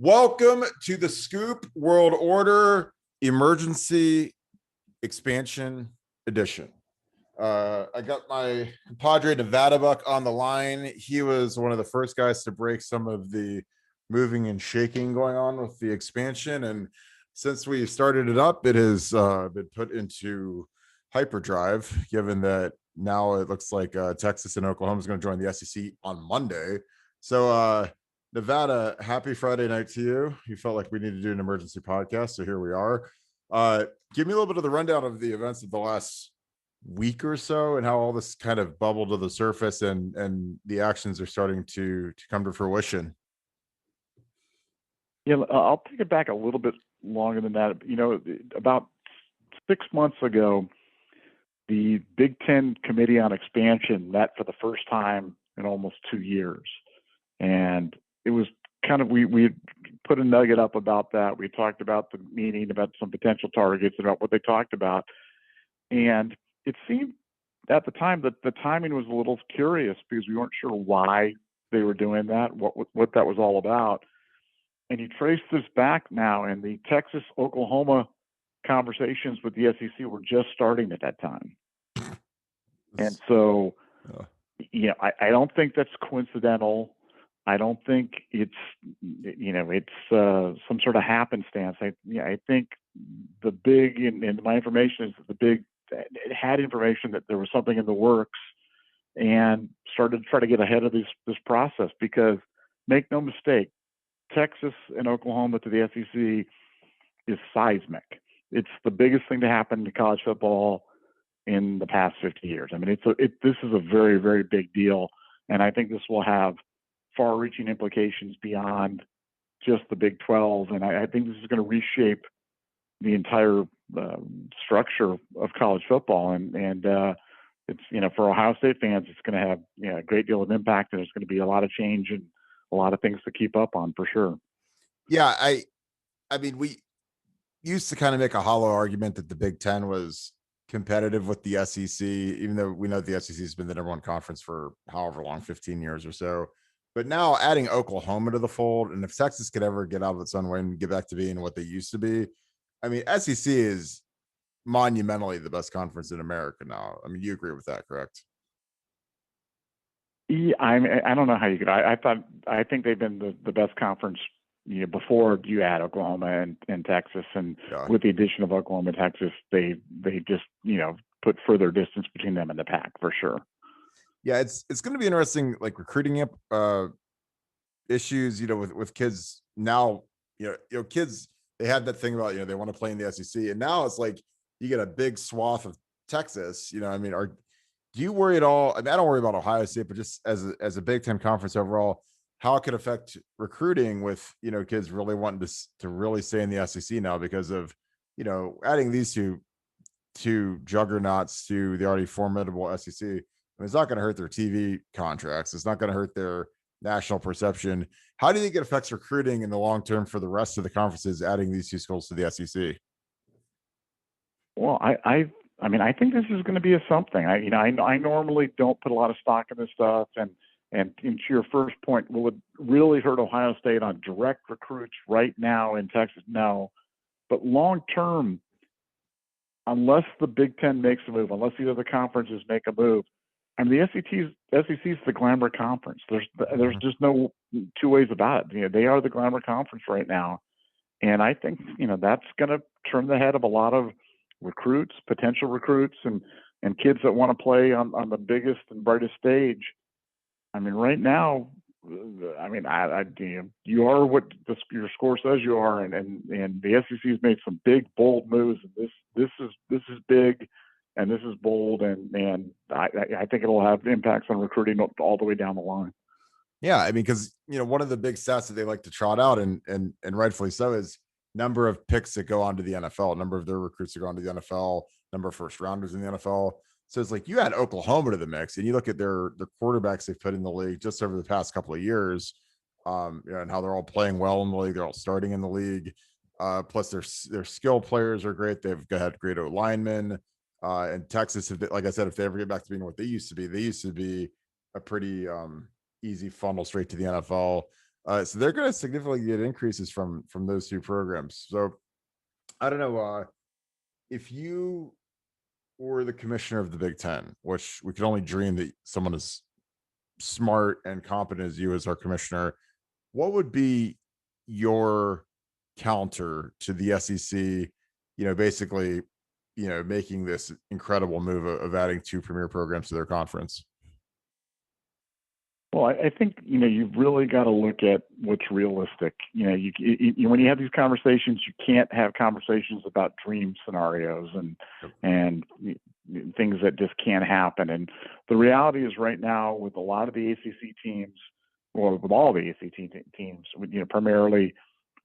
Welcome to the Scoop World Order Emergency Expansion Edition. I got my compadre Nevadabuck on the line. He was one of the first guys to break some of the moving and shaking going on with the expansion. And since we started it up, it has been put into hyperdrive, given that now it looks like Texas and Oklahoma is going to join the SEC on Monday. So, Nevada, happy Friday night to you. You felt like we needed to do an emergency podcast, so here we are. Give me a little bit of the rundown of the events of the last week or so and how all this kind of bubbled to the surface and the actions are starting to come to fruition. Yeah, I'll take it back a little bit longer than that. About 6 months ago, the Big Ten Committee on Expansion met for the first time in almost 2 years. And it was kind of, we put a nugget up about that. We talked about the meeting, about some potential targets, about what they talked about. And it seemed at the time that the timing was a little curious because we weren't sure why they were doing that, what that was all about. And you trace this back now, and the Texas-Oklahoma conversations with the SEC were just starting at that time. And so, I don't think that's coincidental. I don't think it's some sort of happenstance. I think the big, and my information is that the big, it had information that there was something in the works and started to try to get ahead of this process, because make no mistake, Texas and Oklahoma to the SEC is seismic. It's the biggest thing to happen to college football in the past 50 years. I mean, this is a very, very big deal. And I think this will have far-reaching implications beyond just the Big 12. And I think this is going to reshape the entire structure of college football. And it's, for Ohio State fans, it's going to have a great deal of impact, and there's going to be a lot of change and a lot of things to keep up on for sure. Yeah, I mean, we used to kind of make a hollow argument that the Big Ten was competitive with the SEC, even though we know the SEC has been the number one conference for however long, 15 years or so. But now adding Oklahoma to the fold, and if Texas could ever get out of its own way and get back to being what they used to be, I mean, SEC is monumentally the best conference in America now. I mean, you agree with that, correct? Yeah, I don't know how you could. I think they've been the best conference before you add Oklahoma and Texas, and with the addition of Oklahoma and Texas, they just put further distance between them and the pack for sure. Yeah, it's going to be interesting, like recruiting issues, with kids now. Kids, they had that thing about they want to play in the SEC, and now it's like you get a big swath of Texas. I mean, do you worry at all? I mean, I don't worry about Ohio State, but just as a Big Ten conference overall, how it could affect recruiting with kids really wanting to really stay in the SEC now because of adding these two juggernauts to the already formidable SEC. I mean, it's not going to hurt their TV contracts. It's not going to hurt their national perception. How do you think it affects recruiting in the long term for the rest of the conferences, adding these two schools to the SEC? Well, I mean, I think this is going to be something. I normally don't put a lot of stock in this stuff, and to your first point, will it really hurt Ohio State on direct recruits right now in Texas? No, but long term, unless the Big Ten makes a move, unless the other conferences make a move, I mean, the SEC is the glamour conference. There's just no two ways about it. They are the glamour conference right now, and I think that's going to turn the head of a lot of recruits, potential recruits, and kids that want to play on the biggest and brightest stage. I mean, right now, you are what your score says you are, and the SEC has made some big, bold moves. And this is big, and this is bold, and I think it'll have impacts on recruiting all the way down the line. Yeah, I mean, because one of the big stats that they like to trot out, and rightfully so, is number of picks that go on to the NFL, number of their recruits that go on to the NFL, number of first rounders in the NFL. So it's like you add Oklahoma to the mix, and you look at their quarterbacks they've put in the league just over the past couple of years, and how they're all playing well in the league. They're all starting in the league. Plus, their skill players are great. They've had great linemen. And Texas, like I said, if they ever get back to being what they used to be a pretty easy funnel straight to the NFL. So they're going to significantly get increases from those two programs. So I don't know if you were the commissioner of the Big Ten, which we could only dream that someone as smart and competent as you as our commissioner, what would be your counter to the SEC, basically, making this incredible move of adding two premier programs to their conference? Well, I think you've really got to look at what's realistic. When you have these conversations, you can't have conversations about dream scenarios and things that just can't happen. And the reality is, right now, with a lot of the ACC teams, or with all the ACC teams, primarily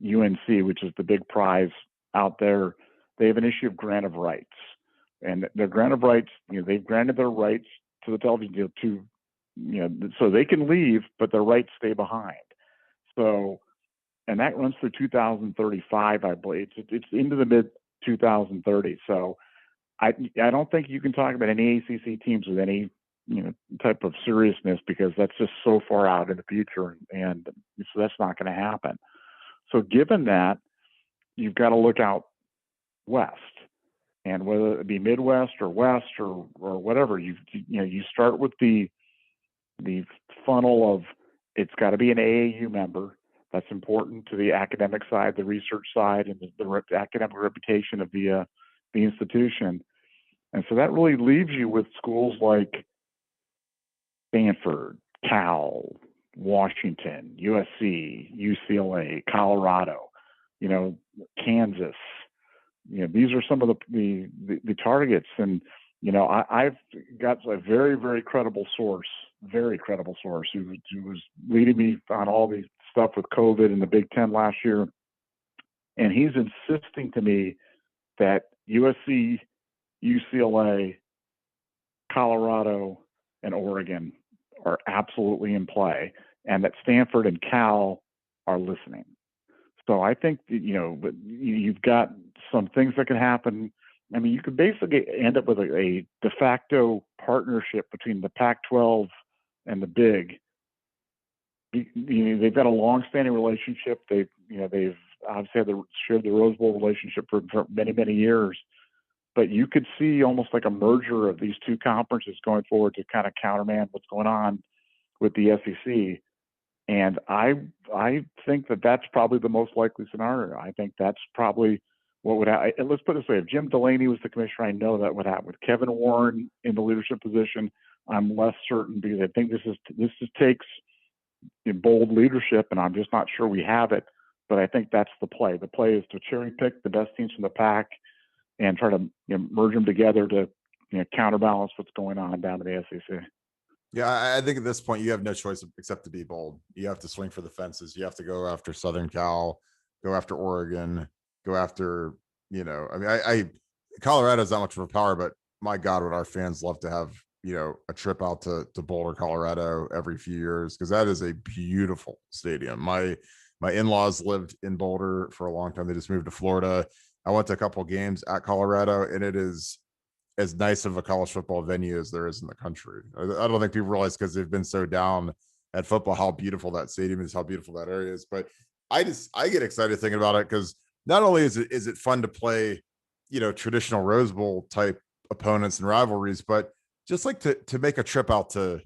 UNC, which is the big prize out there, they have an issue of grant of rights, and their grant of rights, they've granted their rights to the television deal to so they can leave, but their rights stay behind. So, and that runs through 2035, I believe. It's into the mid 2030. So, I don't think you can talk about any ACC teams with any type of seriousness, because that's just so far out in the future, and so that's not going to happen. So, given that, you've got to look out west, and whether it be Midwest or West or whatever, you start with the funnel of, it's got to be an AAU member. That's important to the academic side, the research side, and the academic reputation of the institution. And so that really leaves you with schools like Stanford, Cal, Washington, USC, UCLA, Colorado, Kansas. These are some of the targets. And I've got a very, very credible source who was leading me on all the stuff with COVID and the Big Ten last year. And he's insisting to me that USC, UCLA, Colorado, and Oregon are absolutely in play, and that Stanford and Cal are listening. So I think that, you've got some things that can happen. I mean, you could basically end up with a de facto partnership between the Pac-12 and the Big. They've got a long-standing relationship. They've obviously shared the Rose Bowl relationship for many, many years. But you could see almost like a merger of these two conferences going forward to kind of countermand what's going on with the SEC. And I think that that's probably the most likely scenario. I think that's probably what would happen. Let's put it this way: if Jim Delaney was the commissioner, I know that would happen. With Kevin Warren in the leadership position, I'm less certain, because I think this just takes bold leadership, and I'm just not sure we have it. But I think that's the play. The play is to cherry pick the best teams from the pack and try to merge them together to counterbalance what's going on down in the SEC. Yeah, I think at this point you have no choice except to be bold. You have to swing for the fences. You have to go after Southern Cal, go after Oregon, go after, I Colorado's not much of a power, but my God, would our fans love to have, a trip out to Boulder, Colorado every few years, because that is a beautiful stadium. My in-laws lived in Boulder for a long time. They just moved to Florida. I went to a couple of games at Colorado, and it is as nice of a college football venue as there is in the country. I don't think people realize, because they've been so down at football, how beautiful that stadium is, how beautiful that area is. But I get excited thinking about it, because not only is it fun to play, traditional Rose Bowl type opponents and rivalries, but just like to make a trip out to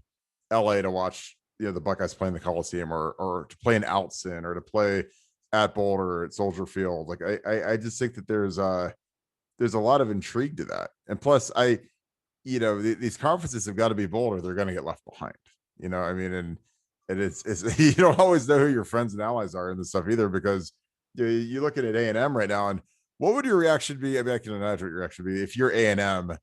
LA to watch, the Buckeyes playing the Coliseum, or to play in Outson, or to play at Boulder at Soldier Field. Like I just think that there's a lot of intrigue to that. And plus these conferences have got to be Boulder. They're going to get left behind, and it's you don't always know who your friends and allies are in this stuff either, because you look at A&M right now, and what would your reaction be? I mean, I can imagine what your reaction would be if you're A&M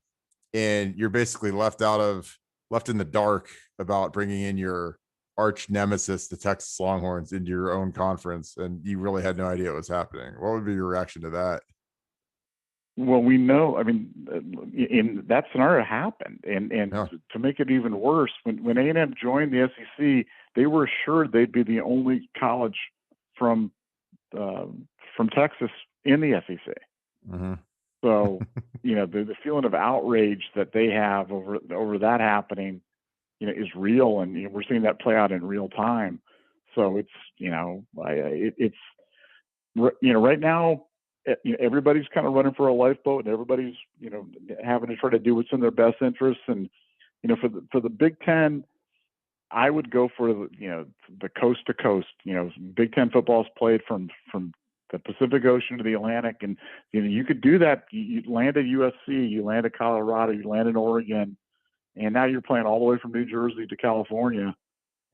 and you're basically left in the dark about bringing in your arch nemesis, the Texas Longhorns, into your own conference, and you really had no idea what was happening. What would be your reaction to that? Well, we know, in that scenario happened, and Yeah. to make it even worse, when A&M joined the SEC, they were assured they'd be the only college from Texas in the SEC. Mm-hmm. So, the feeling of outrage that they have over that happening, is real, and we're seeing that play out in real time. So it's, right now, everybody's kind of running for a lifeboat, and everybody's, having to try to do what's in their best interests. And, for the Big Ten, I would go for, the coast to coast. Big Ten football is played from the Pacific Ocean to the Atlantic, and you could do that. You land at USC, you land at Colorado, you land in Oregon, and now you're playing all the way from New Jersey to California.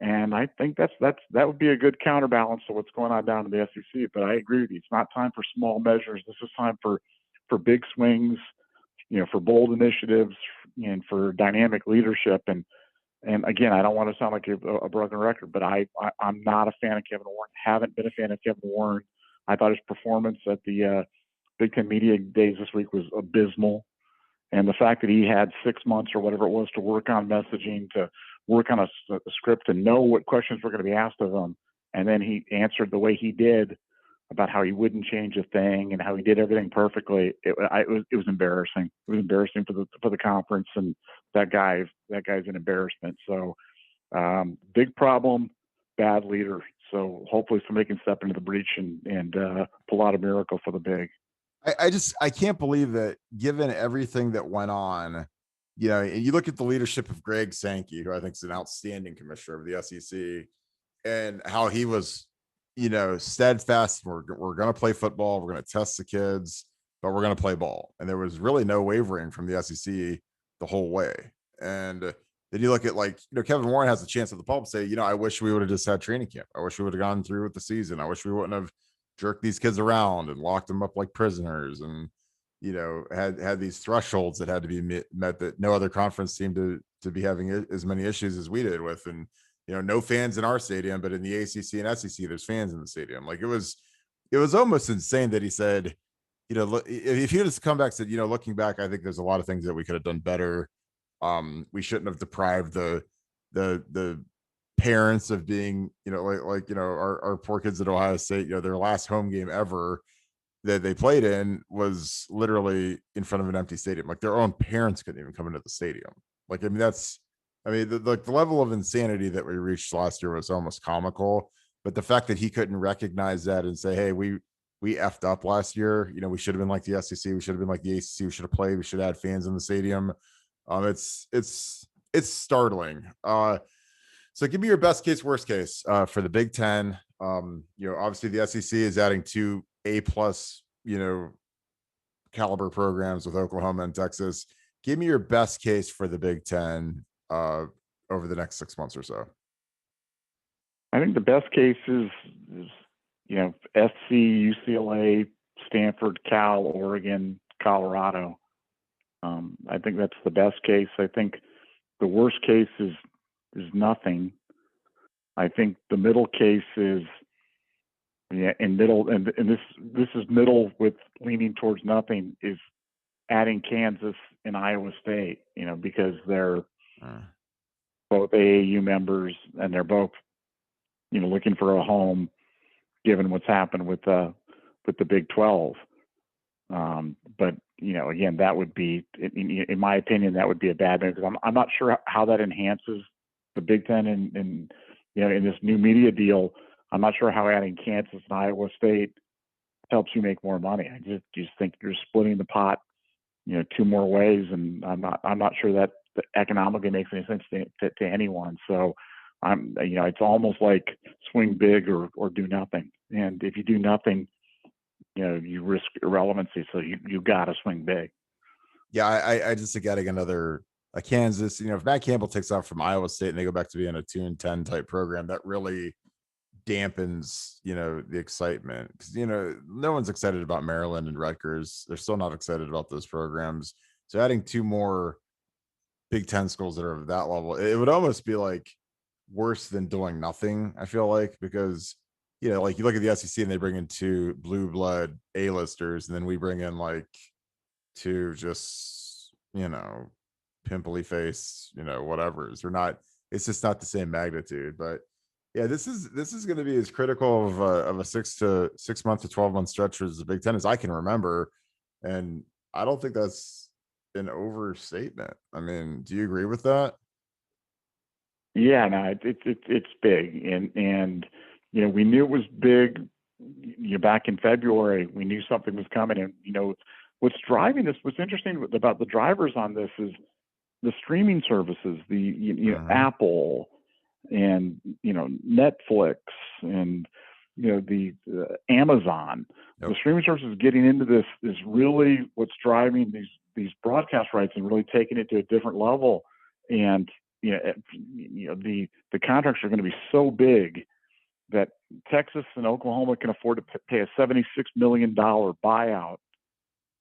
And I think that would be a good counterbalance to what's going on down in the SEC. But I agree with you. It's not time for small measures. This is time for big swings, for bold initiatives and for dynamic leadership. And again, I don't want to sound like a broken record, but I'm not a fan of Kevin Warren. Haven't been a fan of Kevin Warren. I thought his performance at the Big Ten Media Days this week was abysmal. And the fact that he had 6 months or whatever it was to work on messaging, to work on a script, and know what questions were going to be asked of him, and then he answered the way he did about how he wouldn't change a thing and how he did everything perfectly. It was embarrassing. It was embarrassing for the conference, and that guy's an embarrassment. So big problem, bad leader. So hopefully somebody can step into the breach and pull out a miracle for the Big. I can't believe that, given everything that went on, and you look at the leadership of Greg Sankey, who I think is an outstanding commissioner of the SEC, and how he was, steadfast. We're going to play football. We're going to test the kids, but we're going to play ball. And there was really no wavering from the SEC the whole way. And then you look at, Kevin Warren has a chance at the pulp say, I wish we would have just had training camp. I wish we would have gone through with the season. I wish we wouldn't have jerked these kids around and locked them up like prisoners, and had these thresholds that had to be met that no other conference seemed to be having as many issues as we did with. And no fans in our stadium, but in the ACC and SEC there's fans in the stadium. It was almost insane that he said, if he had just come back and said, looking back, I think there's a lot of things that we could have done better. We shouldn't have deprived the parents of being, our poor kids at Ohio State, their last home game ever that they played in was literally in front of an empty stadium. Their own parents couldn't even come into the stadium. The level of insanity that we reached last year was almost comical. But the fact that he couldn't recognize that and say, hey, we effed up last year. We should have been like the SEC. We should have been like the ACC. We should have played. We should have had fans in the stadium. It's startling. So give me your best case, worst case for the Big Ten. Obviously the SEC is adding 2 A+, caliber programs with Oklahoma and Texas. Give me your best case for the Big Ten over the next 6 months or so. I think the best case is SC, UCLA, Stanford, Cal, Oregon, Colorado. I think that's the best case. I think the worst case is nothing. I think the middle case is and this is middle with leaning towards nothing, is adding Kansas and Iowa State, because they're both AAU members and they're both, looking for a home given what's happened with the Big 12. But again, that would be, in my opinion, that would be a bad thing, because I'm not sure how that enhances the Big Ten and in this new media deal. I'm not sure how adding Kansas and Iowa State helps you make more money. I just think you're splitting the pot, 2 more ways, and I'm not sure that economically makes any sense to anyone. So it's almost like swing big or do nothing. And if you do nothing, you risk irrelevancy. So you got to swing big. Yeah, I just getting another Kansas. If Matt Campbell takes off from Iowa State and they go back to being a 2-10 type program, that really dampens the excitement, because no one's excited about Maryland and Rutgers. They're still not excited about those programs. So adding 2 more Big Ten schools that are of that level, it would almost be worse than doing nothing, I feel like, because you look at the SEC and they bring in 2 blue blood A-listers, and then we bring in 2 just pimply face whatever's. They're not, it's just not the same magnitude. But yeah, this is going to be as critical of a 6 month to 12 month stretch as the Big Ten as I can remember, and I don't think that's an overstatement. I mean, do you agree with that? Yeah, no, it's big, and we knew it was big. Back in February, we knew something was coming, and what's driving this. What's interesting about the drivers on this is the streaming services, the Mhm. Apple, and Netflix, and the Amazon. The Yep. streaming services getting into this is really what's driving these broadcast rights and really taking it to a different level. And the contracts are going to be so big that Texas and Oklahoma can afford to pay a $76 million buyout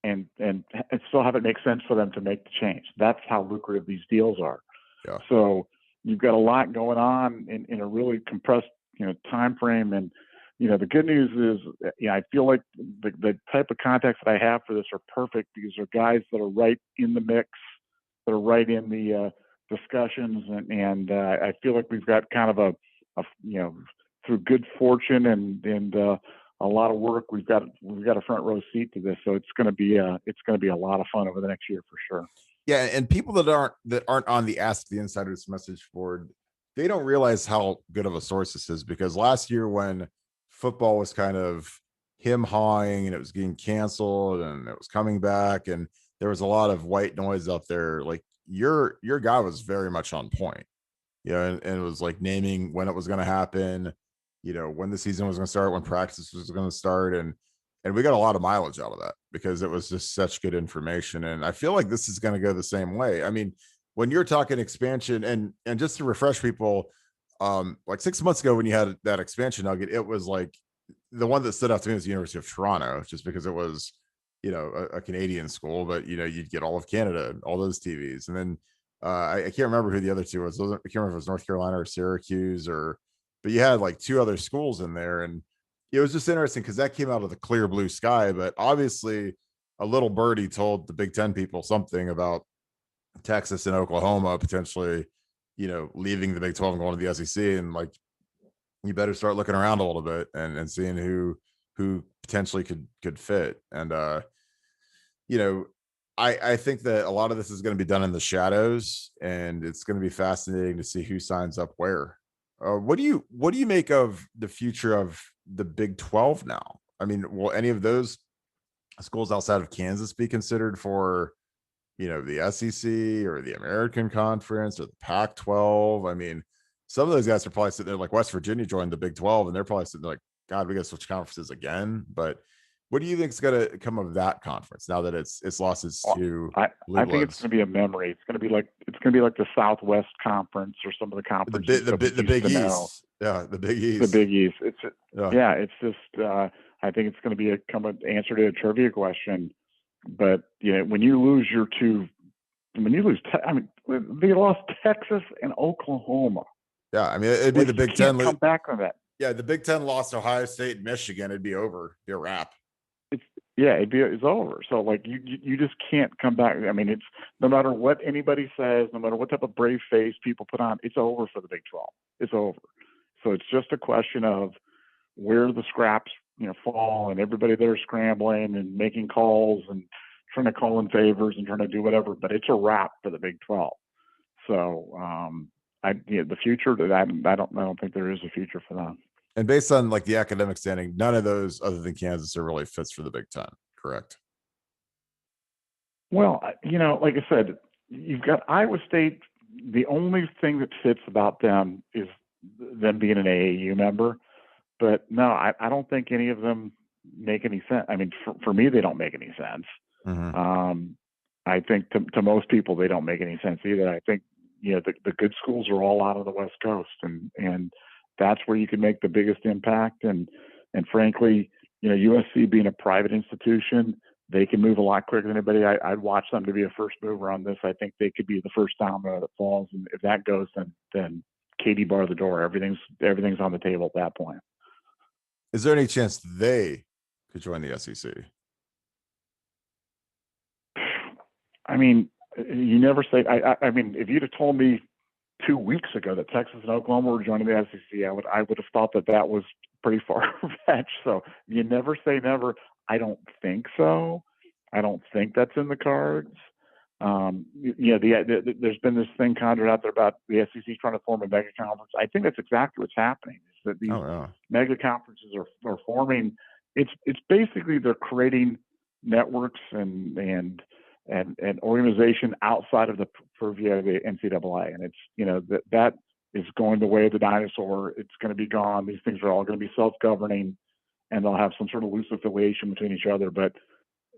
and still have it make sense for them to make the change. That's how lucrative these deals are. Yeah. So you've got a lot going on in a really compressed time frame. And the good news is I feel like the type of contacts that I have for this are perfect because they're guys that are right in the mix, that are right in the discussions, and I feel like we've got kind of a through good fortune and a lot of work, we've got a front row seat to this. So it's going to be a lot of fun over the next year for sure. Yeah, and people that aren't on the Ask the Insiders message board, they don't realize how good of a source this is, because last year when football was kind of him hawing and it was getting canceled and it was coming back and there was a lot of white noise out there, like your guy was very much on point. And it was like naming when it was going to happen, when the season was going to start, when practice was going to start, and we got a lot of mileage out of that because it was just such good information. And I feel like this is going to go the same way. I mean, when you're talking expansion, and just to refresh people, like 6 months ago when you had that expansion nugget, it was like the one that stood out to me was the University of Toronto, just because it was a Canadian school, but you'd get all of Canada, all those TVs, and then I can't remember who the other two was. I can't remember if it was North Carolina or Syracuse, but you had like two other schools in there, and it was just interesting because that came out of the clear blue sky. But obviously, a little birdie told the Big Ten people something about Texas and Oklahoma potentially, leaving the Big 12 and going to the SEC, and like you better start looking around a little bit and seeing who potentially could fit. And you know, I think that a lot of this is going to be done in the shadows, and it's going to be fascinating to see who signs up where. What do you make of the future of the Big 12 now? I mean, will any of those schools outside of Kansas be considered for the SEC or the American Conference or the Pac-12? I mean, some of those guys are probably sitting there, like West Virginia joined the Big 12, and they're probably sitting there like, God, we got to switch conferences again. But what do you think is going to come of that conference now that it's lost its Well, two I blue think it's bloods? going to be a memory. It's going to be like the Southwest Conference or some of the The conferences big the that we big the used Big to know. East, yeah, the Big The East, Big East. yeah. Yeah, it's just I think it's going to be an answer to a trivia question. But when you lose your two, when you lose, I mean, they lost Texas and Oklahoma. Yeah, I mean, it'd be Like the you Big can't Ten. come back on that. Yeah, the Big Ten lost Ohio State and Michigan. It'd be over. It'd be a wrap. It's yeah, it's over. So like you just can't come back. I mean, it's no matter what anybody says, no matter what type of brave face people put on, it's over for the Big 12. It's over. So it's just a question of where the scraps fall, and everybody there scrambling and making calls and trying to call in favors and trying to do whatever. But it's a wrap for the Big 12. So the future to that, I don't think there is a future for that. And based on like the academic standing, none of those other than Kansas are really fits for the Big Ten. Correct. Well, like I said, you've got Iowa State. The only thing that fits about them is them being an AAU member. But no, I don't think any of them make any sense. I mean, for me, they don't make any sense. Mm-hmm. Um, I think to most people, they don't make any sense either. I think the good schools are all out of the West Coast, and that's where you can make the biggest impact. And frankly, USC being a private institution, they can move a lot quicker than anybody. I'd watch them to be a first mover on this. I think they could be the first domino that falls, and if that goes, then Katie bar the door. Everything's on the table at that point. Is there any chance they could join the SEC? I mean, you never say. I mean, if you'd have told me 2 weeks ago that Texas and Oklahoma were joining the SEC, I would have thought that was pretty far fetched. So you never say never. I don't think so. I don't think that's in the cards. There's been this thing conjured out there about the SEC trying to form a mega conference. I think that's exactly what's happening. Is that these mega conferences are forming? It's basically they're creating networks and organization outside of the purview of the NCAA, and it's that is going the way of the dinosaur. It's going to be gone. These things are all going to be self-governing, and they'll have some sort of loose affiliation between each other. But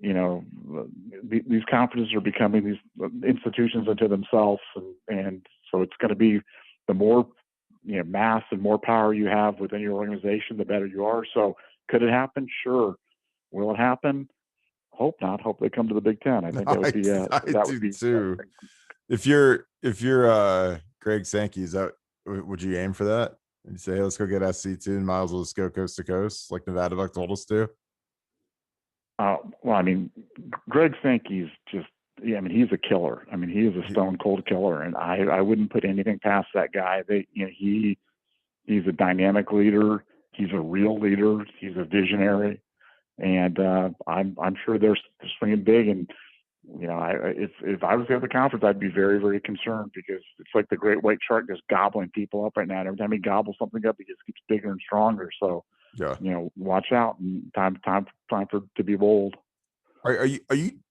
these conferences are becoming these institutions unto themselves, and so it's going to be the more mass and more power you have within your organization, the better you are. So could it happen? Sure. Will it happen? Hope not. Hope they come to the Big Ten. I think that would be I do too. If you're Greg Sankey, would you aim for that? And you say, hey, let's go get SC2 and might as well just go coast to coast like Nevadabuck told us to? Well, I mean, Greg Sankey's just, he's a killer. I mean, he is a stone cold killer, and I wouldn't put anything past that guy. He's a dynamic leader. He's a real leader. He's a visionary, and I'm sure they're swinging big. And if I was at the conference, I'd be very, very concerned, because it's like the great white shark just gobbling people up right now. And every time he gobbles something up, he just gets bigger and stronger. So, watch out, and time to be bold. Are you?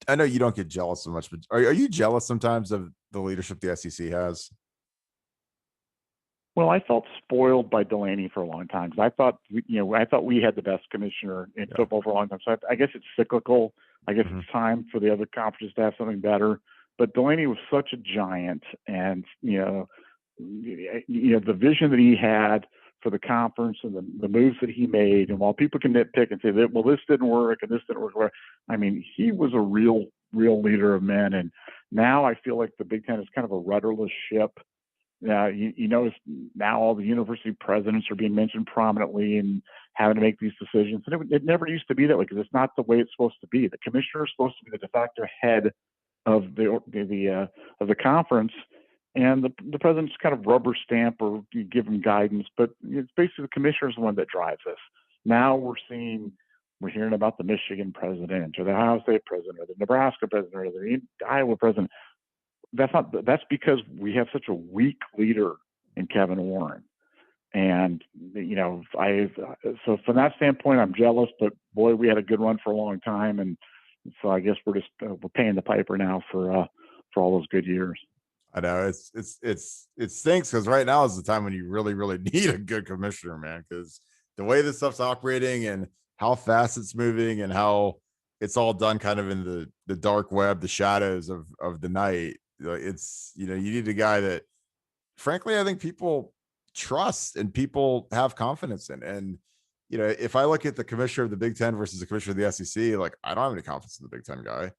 I know you don't get jealous so much, but are you jealous sometimes of the leadership the SEC has? Well, I felt spoiled by Delaney for a long time, because I thought we had the best commissioner in football for a long time. So I guess it's cyclical. I guess it's time for the other conferences to have something better. But Delaney was such a giant, and the vision that he had for the conference and the moves that he made. And while people can nitpick and say that, well, this didn't work and this didn't work, I mean, he was a real leader of men. And now I feel like the Big Ten is kind of a rudderless ship. You notice now all the university presidents are being mentioned prominently and having to make these decisions. And it never used to be that way, because it's not the way it's supposed to be. The commissioner is supposed to be the de facto head of the conference, and the president's kind of rubber stamp or give him guidance. But it's basically the commissioner is the one that drives this. Now we're hearing about the Michigan president, or the Ohio State president, or the Nebraska president, or the Iowa president. That's because we have such a weak leader in Kevin Warren. And, so from that standpoint, I'm jealous, but boy, we had a good run for a long time. And so I guess we're paying the piper now for all those good years. I know it stinks, because right now is the time when you really, really need a good commissioner, man, because the way this stuff's operating and how fast it's moving and how it's all done kind of in the dark web, the shadows of the night. It's, you need a guy that, frankly, I think people trust and people have confidence in. And, if I look at the commissioner of the Big Ten versus the commissioner of the SEC, like, I don't have any confidence in the Big Ten guy.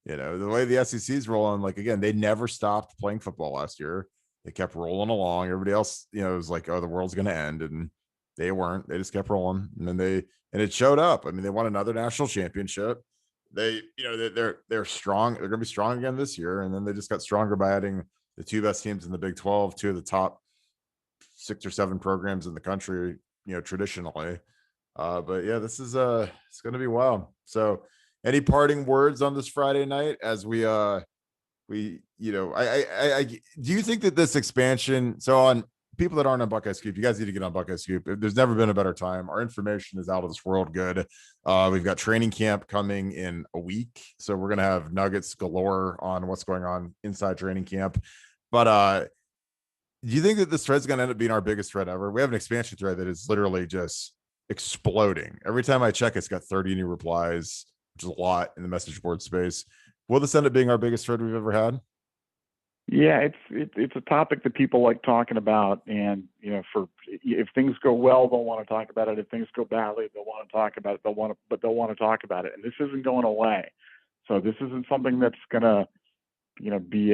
The way the SEC's rolling, like, again, they never stopped playing football last year. They kept rolling along. Everybody else, was like, oh, the world's going to end. And they weren't. They just kept rolling. And then it showed up. I mean, they won another national championship. They're strong. They're going to be strong again this year. And then they just got stronger by adding the two best teams in the Big 12, two of the top 6 or 7 programs in the country, traditionally. But yeah, this is it's going to be wild. So any parting words on this Friday night as we do you think that this expansion, so on people that aren't on Buckeye Scoop, you guys need to get on Buckeye Scoop. There's never been a better time. Our information is out of this world good. We've got training camp coming in a week, so we're gonna have nuggets galore on what's going on inside training camp. But do you think that this thread's gonna end up being our biggest thread ever? We have an expansion thread that is literally just exploding. Every time I check, it's got 30 new replies, which is a lot in the message board space. Will this end up being our biggest thread we've ever had? Yeah, it's a topic that people like talking about, and if things go well, they'll want to talk about it. If things go badly, they'll want to talk about it. They'll want to talk about it, and this isn't going away. So this isn't something that's gonna, be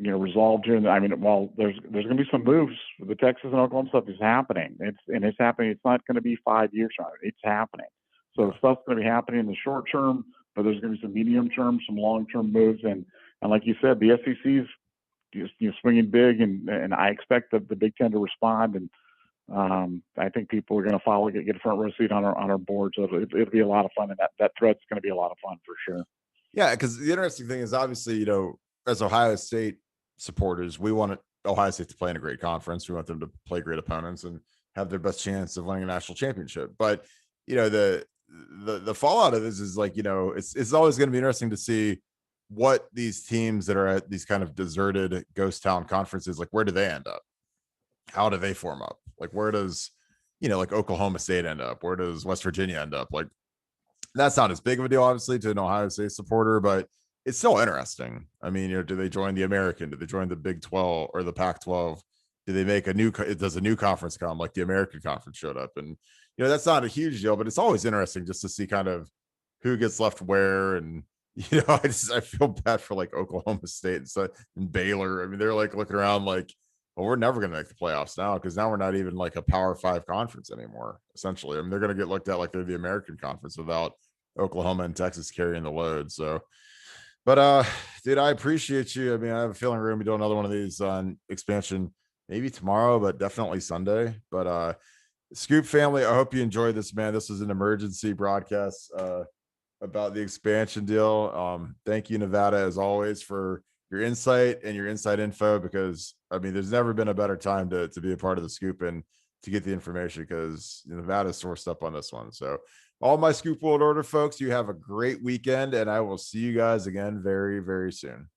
resolved here. There's going to be some moves. The Texas and Oklahoma stuff is happening. It's happening. It's not going to be 5 years from now. It's happening. So the stuff's going to be happening in the short term, but there's going to be some medium term, some long term moves, and like you said, the SEC's just swinging big, and I expect the Big Ten to respond, and I think people are going to get a front row seat on our board. So it'll be a lot of fun, and that thread's going to be a lot of fun for sure. Yeah, because the interesting thing is obviously, as Ohio State supporters, we want Ohio State to play in a great conference. We want them to play great opponents and have their best chance of winning a national championship. But the fallout of this is like, it's always going to be interesting to see what these teams that are at these kind of deserted ghost town conferences, like where do they end up? How do they form up? Like where does, like Oklahoma State end up? Where does West Virginia end up? Like that's not as big of a deal, obviously, to an Ohio State supporter, but it's still interesting. I mean, do they join the American? Do they join the Big 12 or the Pac 12? Do they make does a new conference come like the American Conference showed up? And, that's not a huge deal, but it's always interesting just to see kind of who gets left where. And, I feel bad for like Oklahoma State and Baylor. I mean, they're like looking around like, well, we're never going to make the playoffs now because now we're not even like a Power 5 conference anymore, essentially. I mean, they're going to get looked at like they're the American Conference without Oklahoma and Texas carrying the load. So, but dude, I appreciate you. I mean, I have a feeling we're going to be doing another one of these on expansion maybe tomorrow, but definitely Sunday. But Scoop family, I hope you enjoyed this, man. This was an emergency broadcast about the expansion deal. Thank you, Nevada, as always, for your insight and your inside info, because I mean, there's never been a better time to be a part of the Scoop and to get the information, because Nevada's sourced up on this one. So all my Scoop World Order folks, you have a great weekend, and I will see you guys again very, very soon.